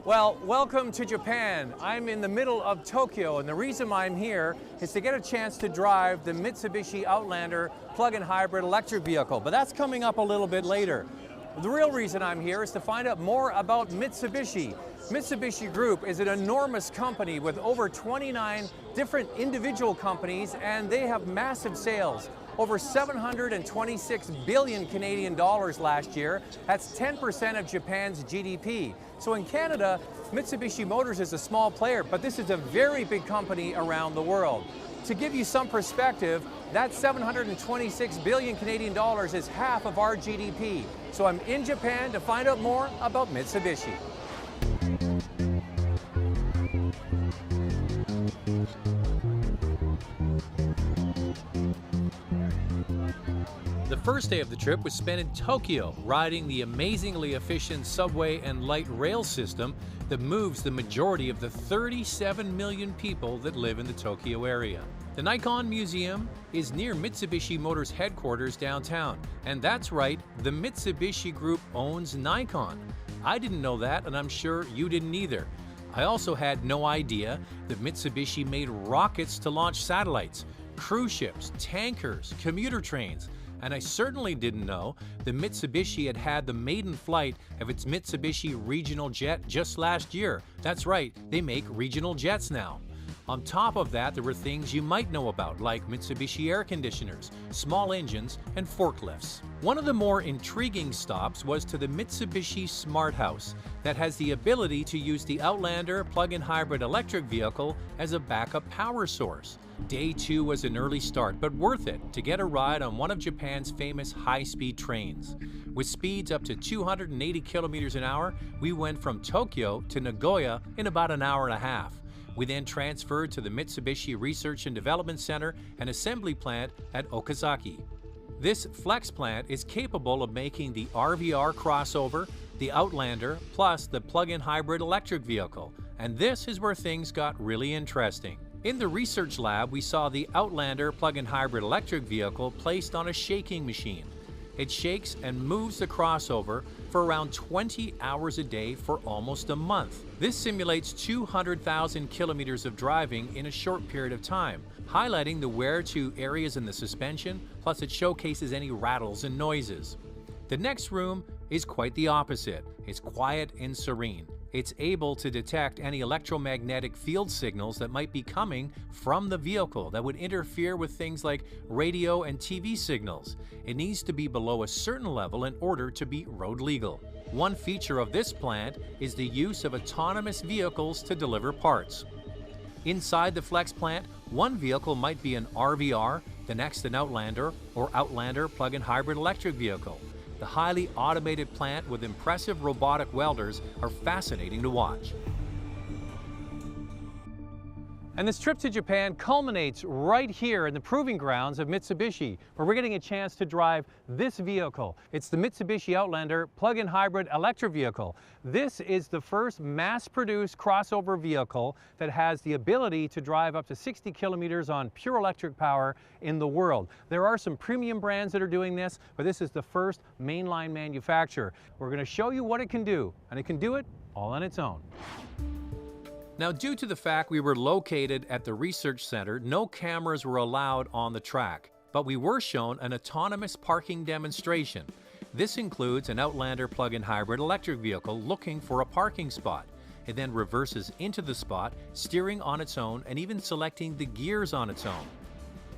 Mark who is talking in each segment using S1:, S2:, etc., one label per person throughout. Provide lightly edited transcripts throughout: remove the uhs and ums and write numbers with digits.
S1: Well, welcome to Japan. I'm in the middle of Tokyo, and the reason I'm here is to get a chance to drive the Mitsubishi Outlander plug-in hybrid electric vehicle, but that's coming up a little bit later. The real reason I'm here is to find out more about Mitsubishi. Mitsubishi Group is an enormous company with over 29 different individual companies, and they have massive sales. Over 726 billion Canadian dollars last year. That's 10% of Japan's GDP. So in Canada, Mitsubishi Motors is a small player, but this is a very big company around the world. To give you some perspective, that 726 billion Canadian dollars is half of our GDP. So I'm in Japan to find out more about Mitsubishi. The first day of the trip was spent in Tokyo, riding the amazingly efficient subway and light rail system that moves the majority of the 37 million people that live in the Tokyo area. The Nikon Museum is near Mitsubishi Motors headquarters downtown, and that's right, the Mitsubishi Group owns Nikon. I didn't know that, and I'm sure you didn't either. I also had no idea that Mitsubishi made rockets to launch satellites, cruise ships, tankers, commuter trains. And I certainly didn't know that Mitsubishi had the maiden flight of its Mitsubishi regional jet just last year. That's right, they make regional jets now. On top of that, there were things you might know about, like Mitsubishi air conditioners, small engines, and forklifts. One of the more intriguing stops was to the Mitsubishi Smart House that has the ability to use the Outlander plug-in hybrid electric vehicle as a backup power source. Day 2 was an early start, but worth it to get a ride on one of Japan's famous high-speed trains. With speeds up to 280 kilometers an hour, we went from Tokyo to Nagoya in about an hour and a half. We then transferred to the Mitsubishi Research and Development Center and Assembly Plant at Okazaki. This flex plant is capable of making the RVR crossover, the Outlander, plus the plug-in hybrid electric vehicle. And this is where things got really interesting. In the research lab, we saw the Outlander plug-in hybrid electric vehicle placed on a shaking machine. It shakes and moves the crossover for around 20 hours a day for almost a month. This simulates 200,000 kilometers of driving in a short period of time, highlighting the wear-to areas in the suspension, plus it showcases any rattles and noises. The next room is quite the opposite. It's quiet and serene. It's able to detect any electromagnetic field signals that might be coming from the vehicle that would interfere with things like radio and TV signals. It needs to be below a certain level in order to be road legal. One feature of this plant is the use of autonomous vehicles to deliver parts. Inside the flex plant, one vehicle might be an RVR, the next an Outlander or Outlander plug-in hybrid electric vehicle. The highly automated plant with impressive robotic welders are fascinating to watch. And this trip to Japan culminates right here in the proving grounds of Mitsubishi, where we're getting a chance to drive this vehicle. It's the Mitsubishi Outlander plug-in hybrid electric vehicle. This is the first mass-produced crossover vehicle that has the ability to drive up to 60 kilometers on pure electric power in the world. There are some premium brands that are doing this, but this is the first mainline manufacturer. We're going to show you what it can do, and it can do it all on its own. Now, due to the fact we were located at the research center, no cameras were allowed on the track, but we were shown an autonomous parking demonstration. This includes an Outlander plug-in hybrid electric vehicle looking for a parking spot. It then reverses into the spot, steering on its own and even selecting the gears on its own.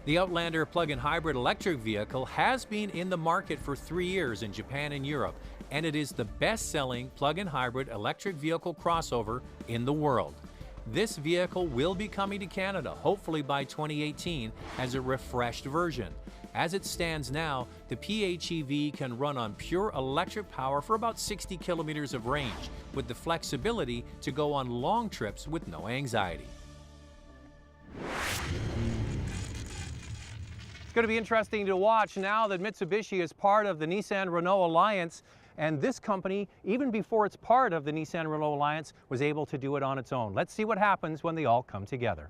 S1: The Outlander plug-in hybrid electric vehicle has been in the market for 3 years in Japan and Europe, and it is the best-selling plug-in hybrid electric vehicle crossover in the world. This vehicle will be coming to Canada, hopefully by 2018, as a refreshed version. As it stands now, the PHEV can run on pure electric power for about 60 kilometers of range, with the flexibility to go on long trips with no anxiety. It's going to be interesting to watch now that Mitsubishi is part of the Nissan-Renault Alliance. And this company, even before it's part of the Nissan-Renault Alliance, was able to do it on its own. Let's see what happens when they all come together.